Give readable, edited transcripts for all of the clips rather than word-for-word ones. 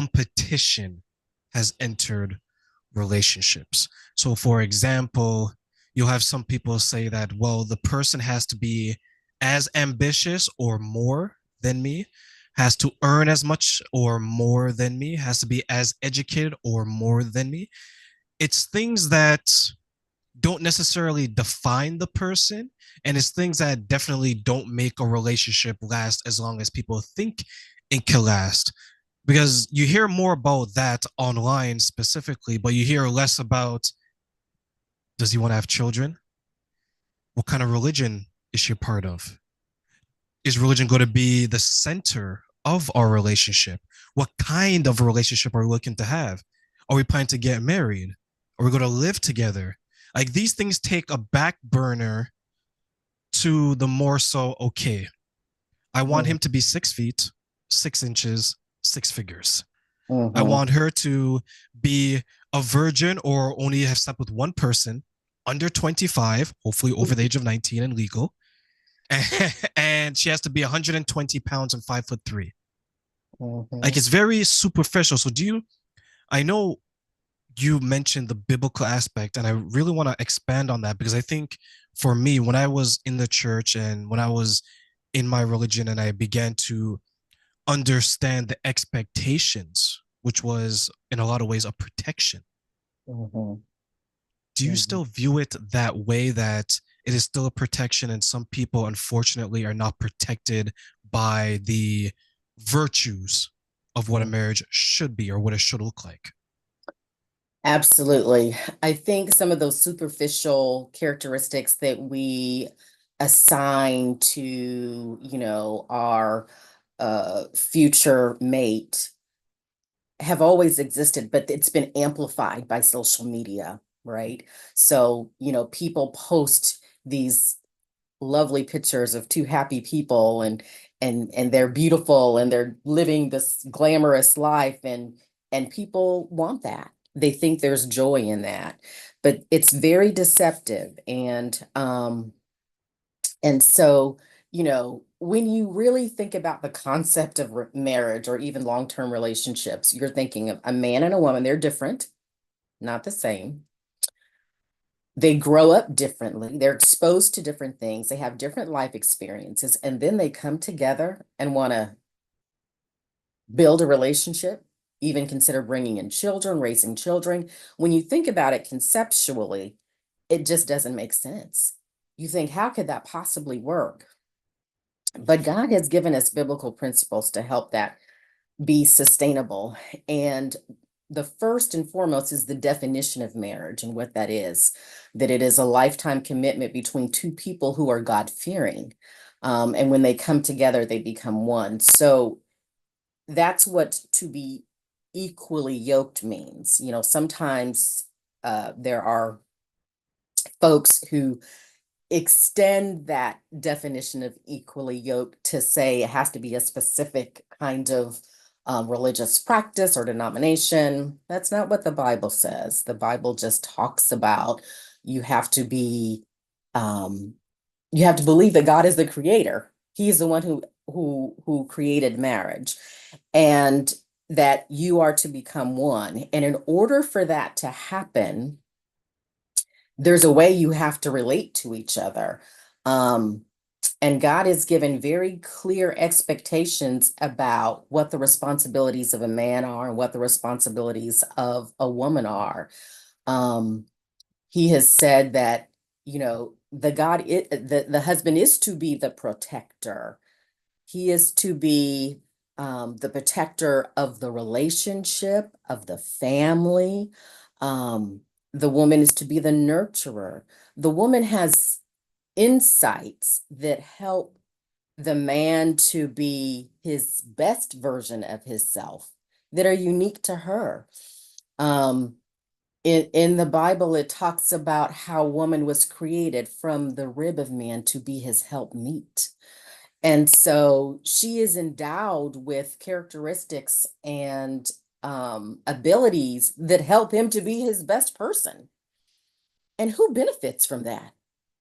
competition has entered relationships. So, for example, you'll have some people say that, well, the person has to be as ambitious or more than me, has to earn as much or more than me, has to be as educated or more than me. It's things that don't necessarily define the person, and it's things that definitely don't make a relationship last as long as people think it can last, because you hear more about that online specifically, but you hear less about, does he want to have children? What kind of religion is she a part of? Is religion going to be the center of our relationship? What kind of a relationship are we looking to have? Are we planning to get married? Are we going to live together? Like, these things take a back burner to the more so, okay, I want him to be 6 feet, 6 inches, six figures. I Mm-hmm. want her to be a virgin or only have slept with one person under 25, hopefully over the age of 19 and legal. And she has to be 120 pounds and 5'3". Mm-hmm. Like, it's very superficial. So I know you mentioned the biblical aspect, and I really want to expand on that, because I think for me, when I was in the church and when I was in my religion and I began to understand the expectations, which was in a lot of ways a protection. Mm-hmm. Do you Mm-hmm. still view it that way, that it is still a protection and some people unfortunately are not protected by the virtues of what a marriage should be or what it should look like? Absolutely. I think some of those superficial characteristics that we assign to, our future mate have always existed, but it's been amplified by social media, right? So, people post these lovely pictures of two happy people and they're beautiful and they're living this glamorous life and people want that. They think there's joy in that. But it's very deceptive and so, when you really think about the concept of marriage or even long-term relationships, you're thinking of a man and a woman, they're different, not the same. They grow up differently. They're exposed to different things. They have different life experiences, and then they come together and want to build a relationship, even consider bringing in children, raising children. When you think about it conceptually, it just doesn't make sense. You think, how could that possibly work? But God has given us biblical principles to help that be sustainable. And the first and foremost is the definition of marriage and what that is, that it is a lifetime commitment between two people who are God-fearing. And when they come together, they become one. So that's what to be equally yoked means. Sometimes there are folks who extend that definition of equally yoked to say it has to be a specific kind of religious practice or denomination. That's not what the Bible says. The Bible just talks about you have to be, um, you have to believe that God is the creator. He is the one who created marriage, and that you are to become one. And in order for that to happen, there's a way you have to relate to each other. Um, and God has given very clear expectations about what the responsibilities of a man are and what the responsibilities of a woman are. Um, he has said that, the husband is to be the protector. He is to be the protector of the relationship, of the family. Um, the woman is to be the nurturer. The woman has insights that help the man to be his best version of himself that are unique to her. Um, in the Bible, it talks about how woman was created from the rib of man to be his helpmeet. And so she is endowed with characteristics and abilities that help him to be his best person. And who benefits from that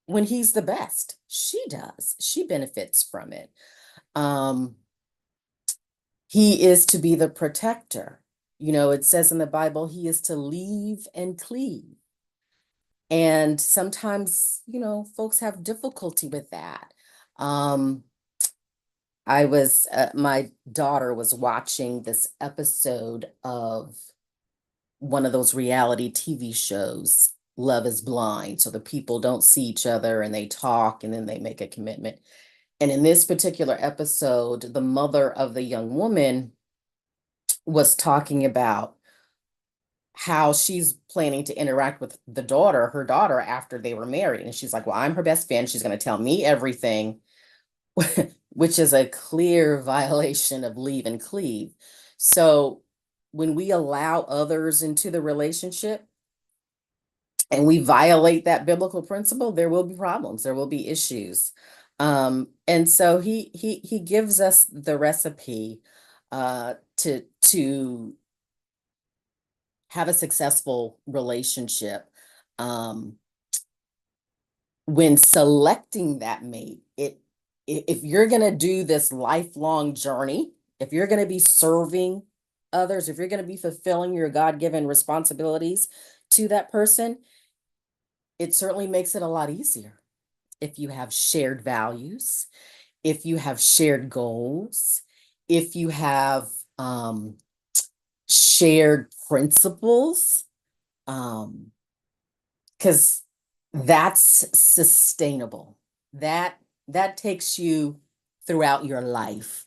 when he's the best? She does. She benefits from it. Um, he is to be the protector. It says in the Bible, he is to leave and cleave. And sometimes, folks have difficulty with that. Um, my daughter was watching this episode of one of those reality TV shows, Love is Blind. So the people don't see each other and they talk and then they make a commitment. And in this particular episode, the mother of the young woman was talking about how she's planning to interact with her daughter after they were married. And she's like, well, I'm her best friend. She's going to tell me everything, which is a clear violation of leave and cleave. So when we allow others into the relationship and we violate that biblical principle, there will be problems, there will be issues. And so he gives us the recipe to have a successful relationship. When selecting that mate, if you're going to do this lifelong journey, if you're going to be serving others, if you're going to be fulfilling your God-given responsibilities to that person, it certainly makes it a lot easier if you have shared values, if you have shared goals, if you have shared principles, because that's sustainable. That takes you throughout your life.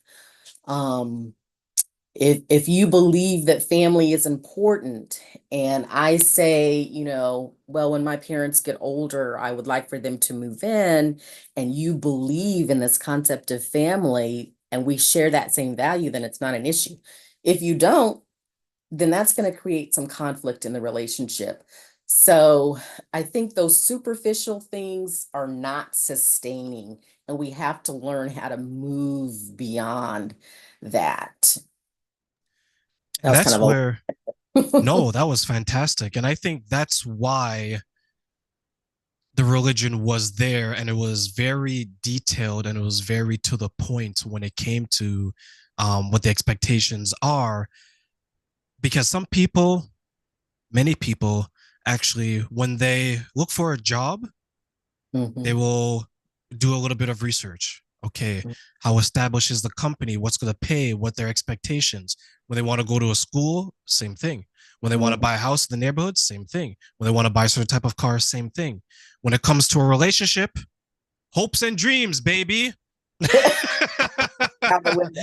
If you believe that family is important, and I say, well, when my parents get older, I would like for them to move in, and you believe in this concept of family, and we share that same value, then it's not an issue. If you don't, then that's going to create some conflict in the relationship. So I think those superficial things are not sustaining, and we have to learn how to move beyond that. That And was kind that's of where, a no, that was fantastic. And I think that's why the religion was there, and it was very detailed and it was very to the point when it came to what the expectations are. Because some people, many people, actually, when they look for a job, they Mhm. will do a little bit of research. Okay, how established is the company? What's going to pay? What their expectations? When they want to go to a school, same thing. When they want to Mhm. buy a house in the neighborhood, same thing. When they want to buy a certain type of car, same thing. When it comes to a relationship, hopes and dreams, baby. Out the window.